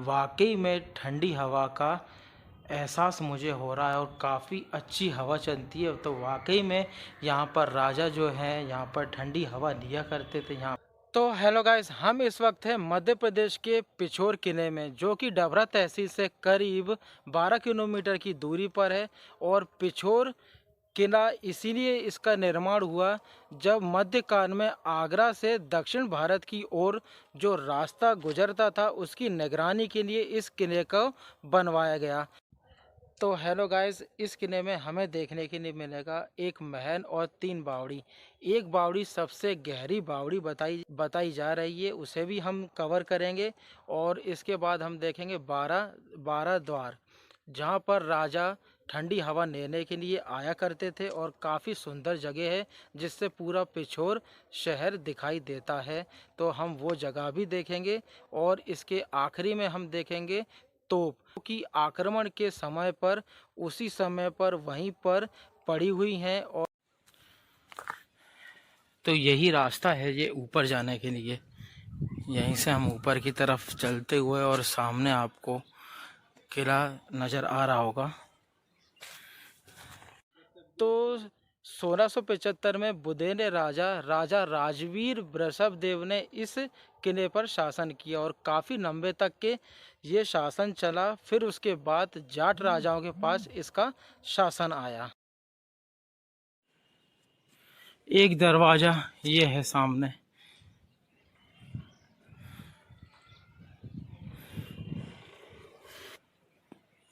वाकई में ठंडी हवा का एहसास मुझे हो रहा है और काफ़ी अच्छी हवा चलती है। तो वाकई में यहाँ पर राजा जो हैं यहाँ पर ठंडी हवा लिया करते थे यहाँ। तो हेलो गाइस, हम इस वक्त हैं मध्य प्रदेश के पिछोर किले में, जो कि डभरा तहसील से करीब 12 किलोमीटर की दूरी पर है। और पिछोर किला इसीलिए इसका निर्माण हुआ जब मध्यकाल में आगरा से दक्षिण भारत की ओर जो रास्ता गुजरता था उसकी निगरानी के लिए इस किले को बनवाया गया। तो हेलो गाइस, इस किले में हमें देखने के लिए मिलेगा एक महल और 3 बावड़ी। एक बावड़ी सबसे गहरी बावड़ी बताई बताई जा रही है, उसे भी हम कवर करेंगे। और इसके बाद हम देखेंगे 12 द्वार, जहाँ पर राजा ठंडी हवा लेने के लिए आया करते थे। और काफ़ी सुंदर जगह है जिससे पूरा पिछोर शहर दिखाई देता है। तो हम वो जगह भी देखेंगे। और इसके आखिरी में हम देखेंगे तोप की आक्रमण के समय पर उसी समय पर वहीं पर पड़ी हुई हैं। और तो यही रास्ता है ये ऊपर जाने के लिए। यहीं से हम ऊपर की तरफ चलते हुए, और सामने आपको किला नज़र आ रहा होगा। तो 1675 में बुधेन राजा राजवीर वृषभदेव ने इस किले पर शासन किया और काफ़ी लंबे तक के ये शासन चला। फिर उसके बाद जाट राजाओं के पास इसका शासन आया। एक दरवाज़ा ये है सामने।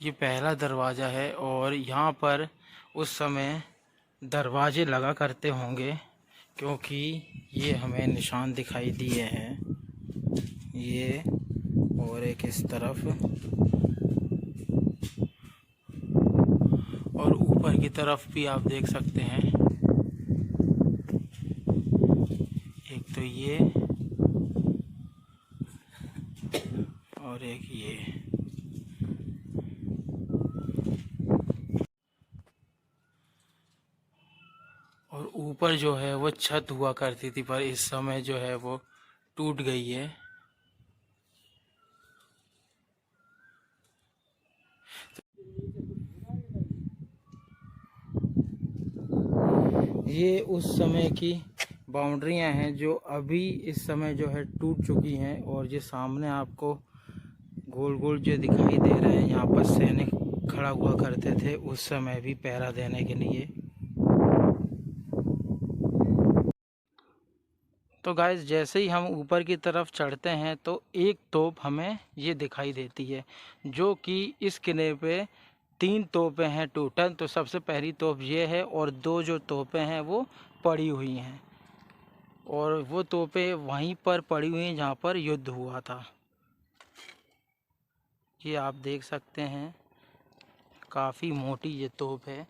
ये पहला दरवाज़ा है और यहाँ पर उस समय दरवाजे लगा करते होंगे, क्योंकि ये हमें निशान दिखाई दिए हैं ये, और एक इस तरफ और ऊपर की तरफ भी आप देख सकते हैं। एक तो ये और एक ये। और ऊपर जो है वो छत हुआ करती थी, पर इस समय जो है वो टूट गई है। ये उस समय की बाउंड्रियां हैं जो अभी इस समय जो है टूट चुकी हैं। और ये सामने आपको गोल गोल जो दिखाई दे रहे हैं, यहाँ पर सैनिक खड़ा हुआ करते थे उस समय भी पहरा देने के लिए। तो गाइस, जैसे ही हम ऊपर की तरफ चढ़ते हैं तो एक तोप हमें ये दिखाई देती है, जो कि इस किले पे 3 तोपें हैं टोटल। तो सबसे पहली तोप ये है और 2 जो तोपें हैं वो पड़ी हुई हैं। और वो तोपें वहीं पर पड़ी हुई हैं जहाँ पर युद्ध हुआ था। ये आप देख सकते हैं, काफ़ी मोटी ये तोप है।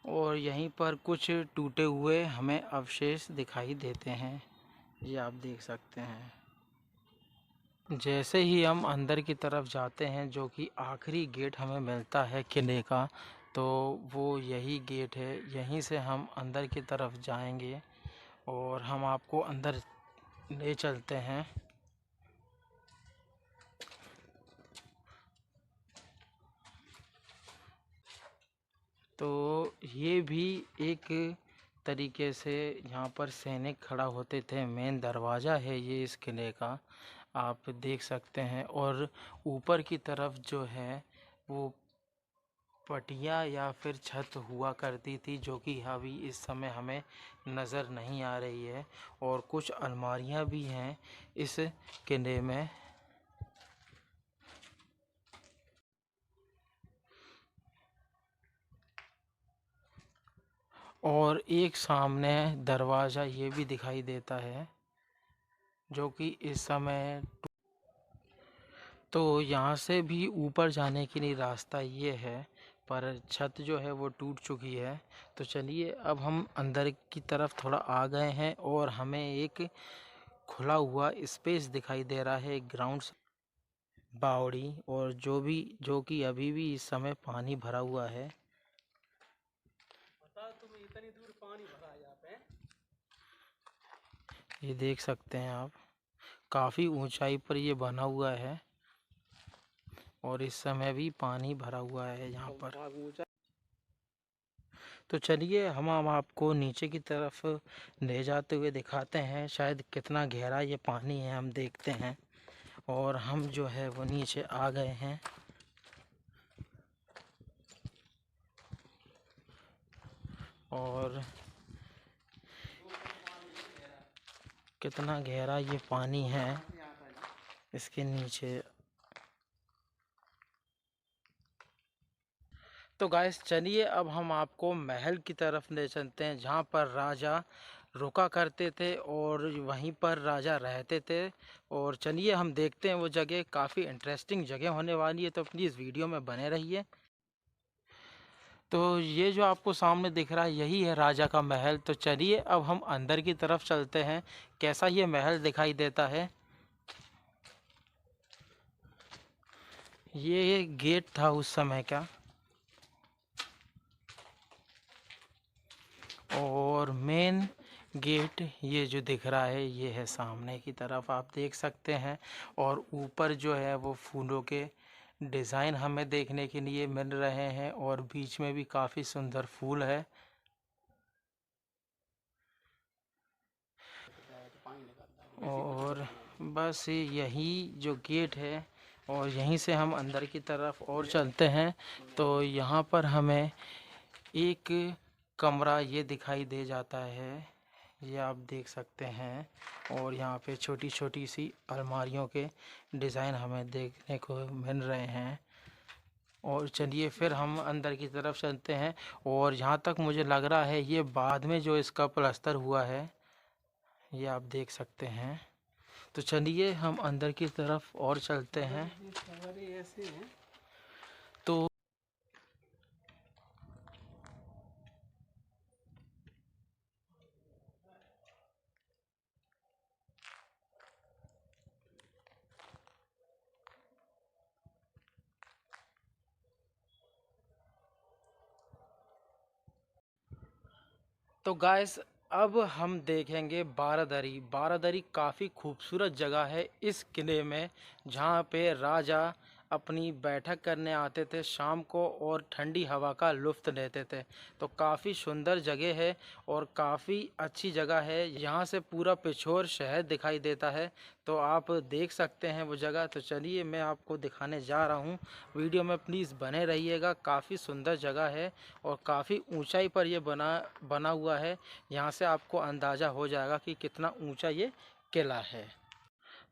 और यहीं पर कुछ टूटे हुए हमें अवशेष दिखाई देते हैं, ये आप देख सकते हैं। जैसे ही हम अंदर की तरफ जाते हैं, जो कि आखिरी गेट हमें मिलता है किले का, तो वो यही गेट है। यहीं से हम अंदर की तरफ जाएंगे और हम आपको अंदर ले चलते हैं। तो ये भी एक तरीके से यहाँ पर सैनिक खड़ा होते थे। मेन दरवाज़ा है ये इस किले का, आप देख सकते हैं। और ऊपर की तरफ जो है वो पटिया या फिर छत हुआ करती थी, जो कि अभी इस समय हमें नज़र नहीं आ रही है। और कुछ अलमारियाँ भी हैं इस किले में। और एक सामने दरवाज़ा ये भी दिखाई देता है, जो कि इस समय। तो यहाँ से भी ऊपर जाने के लिए रास्ता ये है, पर छत जो है वो टूट चुकी है। तो चलिए, अब हम अंदर की तरफ थोड़ा आ गए हैं और हमें एक खुला हुआ स्पेस दिखाई दे रहा है, ग्राउंड बावड़ी। और जो कि अभी भी इस समय पानी भरा हुआ है। तुम्हें इतनी दूर पानी भरा है यहाँ पे, ये देख सकते हैं आप। काफ़ी ऊंचाई पर ये बना हुआ है और इस समय भी पानी भरा हुआ है यहाँ पर। तो चलिए हम आपको नीचे की तरफ ले जाते हुए दिखाते हैं, शायद कितना गहरा ये पानी है हम देखते हैं। और हम जो है वो नीचे आ गए हैं और कितना गहरा ये पानी है इसके नीचे। तो गाइस चलिए अब हम आपको महल की तरफ ले चलते हैं, जहाँ पर राजा रुका करते थे और वहीं पर राजा रहते थे। और चलिए हम देखते हैं वो जगह, काफ़ी इंटरेस्टिंग जगह होने वाली है, तो प्लीज़ वीडियो में बने रहिए। तो ये जो आपको सामने दिख रहा है यही है राजा का महल। तो चलिए अब हम अंदर की तरफ चलते हैं, कैसा ये महल दिखाई देता है। ये गेट था उस समय का और मेन गेट ये जो दिख रहा है ये है सामने की तरफ, आप देख सकते हैं। और ऊपर जो है वो फूलों के डिज़ाइन हमें देखने के लिए मिल रहे हैं और बीच में भी काफ़ी सुंदर फूल है। और बस यही जो गेट है और यहीं से हम अंदर की तरफ और चलते हैं। तो यहाँ पर हमें एक कमरा ये दिखाई दे जाता है, ये आप देख सकते हैं। और यहाँ पे छोटी छोटी सी अलमारियों के डिज़ाइन हमें देखने को मिल रहे हैं। और चलिए फिर हम अंदर की तरफ चलते हैं। और यहाँ तक मुझे लग रहा है ये बाद में जो इसका प्लास्टर हुआ है, ये आप देख सकते हैं। तो चलिए हम अंदर की तरफ और चलते हैं। तो गाइस अब हम देखेंगे बारादरी। बारादरी काफ़ी खूबसूरत जगह है इस किले में, जहाँ पे राजा अपनी बैठक करने आते थे शाम को और ठंडी हवा का लुत्फ़ लेते थे। तो काफ़ी सुंदर जगह है और काफ़ी अच्छी जगह है, यहाँ से पूरा पिछोर शहर दिखाई देता है। तो आप देख सकते हैं वो जगह। तो चलिए मैं आपको दिखाने जा रहा हूँ, वीडियो में प्लीज़ बने रहिएगा। काफ़ी सुंदर जगह है और काफ़ी ऊंचाई पर ये बना हुआ है। यहाँ से आपको अंदाज़ा हो जाएगा कि कितना ऊंचा ये किला है।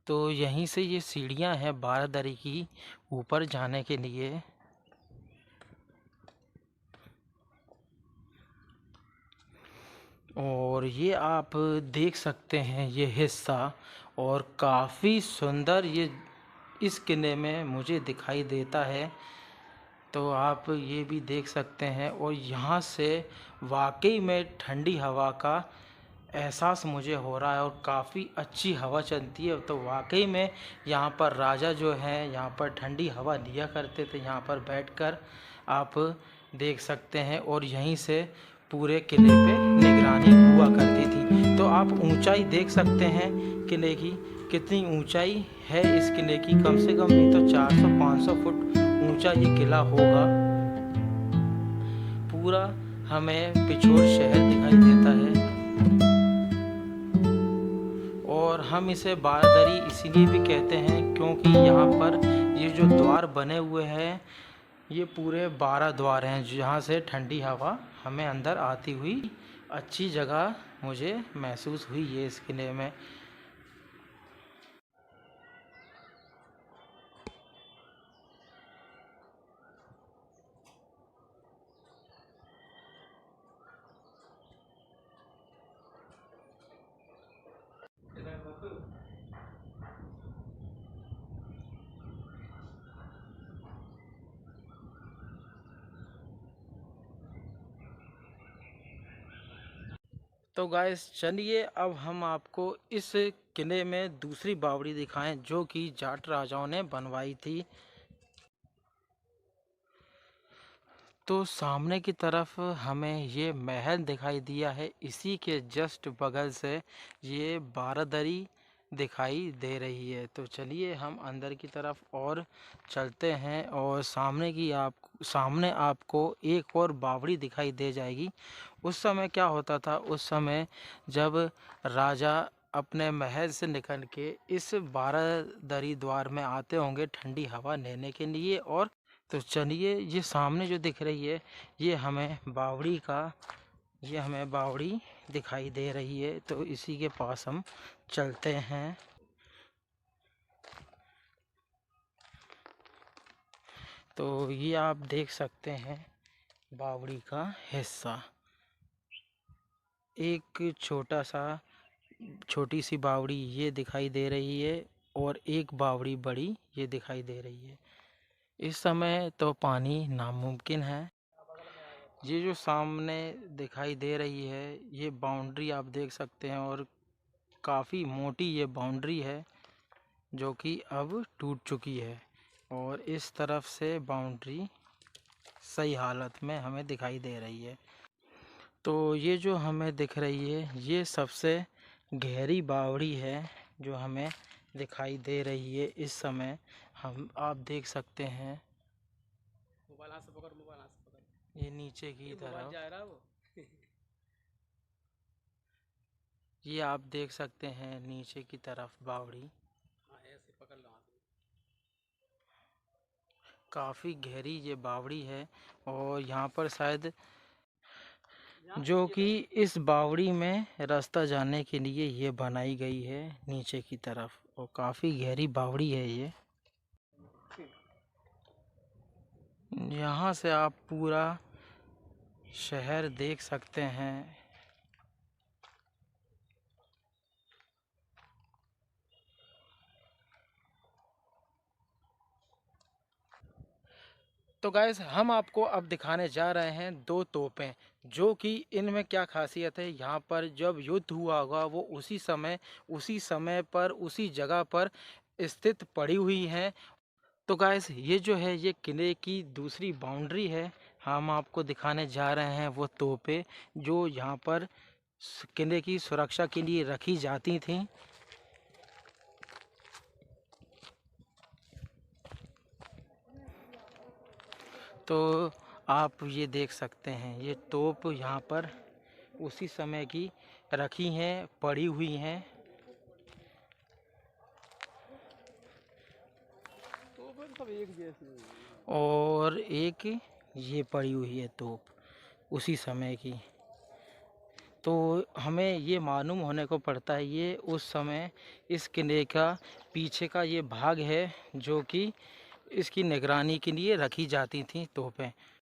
तो यहीं से ये सीढ़ियाँ हैं बारादरी की ऊपर जाने के लिए। और ये आप देख सकते हैं ये हिस्सा, और काफ़ी सुंदर ये इस किले में मुझे दिखाई देता है। तो आप ये भी देख सकते हैं और यहाँ से वाकई में ठंडी हवा का एहसास मुझे हो रहा है और काफ़ी अच्छी हवा चलती है। तो वाकई में यहाँ पर राजा जो हैं यहाँ पर ठंडी हवा लिया करते थे, यहाँ पर बैठकर आप देख सकते हैं। और यहीं से पूरे किले पे निगरानी हुआ करती थी। तो आप ऊंचाई देख सकते हैं किले की, कितनी ऊंचाई है इस किले की। कम से कम नहीं तो 400-500 फुट ऊंचा ये किला होगा। पूरा हमें पिछोर शहर दिखाई देता है और हम इसे बारादरी इसीलिए भी कहते हैं क्योंकि यहाँ पर ये जो द्वार बने हुए हैं ये पूरे 12 द्वार हैं, जहाँ से ठंडी हवा हमें अंदर आती हुई अच्छी जगह मुझे महसूस हुई है इस किले में। तो गाइस चलिए अब हम आपको इस किले में दूसरी बावड़ी दिखाएं जो कि जाट राजाओं ने बनवाई थी। तो सामने की तरफ हमें ये महल दिखाई दिया है, इसी के जस्ट बगल से ये बारादरी दिखाई दे रही है। तो चलिए हम अंदर की तरफ और चलते हैं और सामने आपको एक और बावड़ी दिखाई दे जाएगी। उस समय क्या होता था, उस समय जब राजा अपने महल से निकल के इस बारादरी द्वार में आते होंगे ठंडी हवा लेने के लिए। और तो चलिए ये सामने जो दिख रही है ये हमें बावड़ी दिखाई दे रही है, तो इसी के पास हम चलते हैं। तो ये आप देख सकते हैं बावड़ी का हिस्सा, एक छोटी सी बावड़ी ये दिखाई दे रही है और एक बावड़ी बड़ी ये दिखाई दे रही है। इस समय तो पानी नामुमकिन है। ये जो सामने दिखाई दे रही है ये बाउंड्री आप देख सकते हैं और काफ़ी मोटी ये बाउंड्री है जो कि अब टूट चुकी है। और इस तरफ से बाउंड्री सही हालत में हमें दिखाई दे रही है। तो ये जो हमें दिख रही है ये सबसे गहरी बावड़ी है जो हमें दिखाई दे रही है। इस समय आप देख सकते हैं मोबाइल हाथ से पकड़, मोबाइल हाथ से पकड़, ये नीचे की तरफ जा रहा है वो। ये आप देख सकते हैं नीचे की तरफ बावड़ी हाँ ऐसे पकड़ लो हाथ में। काफ़ी गहरी ये बावड़ी है और यहाँ पर शायद जो कि इस बावड़ी में रास्ता जाने के लिए ये बनाई गई है नीचे की तरफ, और काफ़ी गहरी बावड़ी है ये। यहाँ से आप पूरा शहर देख सकते हैं। तो गाइस हम आपको अब दिखाने जा रहे हैं दो तोपें, जो कि इनमें क्या खासियत है। यहाँ पर जब युद्ध हुआ होगा वो उसी समय पर उसी जगह पर स्थित पड़ी हुई हैं। तो गाइस ये जो है ये किले की दूसरी बाउंड्री है। हम आपको दिखाने जा रहे हैं वो तोपें जो यहाँ पर किले की सुरक्षा के लिए रखी जाती थीं। तो आप ये देख सकते हैं ये तोप यहाँ पर उसी समय की रखी हैं, पड़ी हुई हैं। तो फिर सब एक जैसी। और एक ये पड़ी हुई है तोप उसी समय की। तो हमें ये मालूम होने को पड़ता है ये उस समय इस किले का पीछे का ये भाग है जो कि इसकी निगरानी के लिए रखी जाती थी तोपें।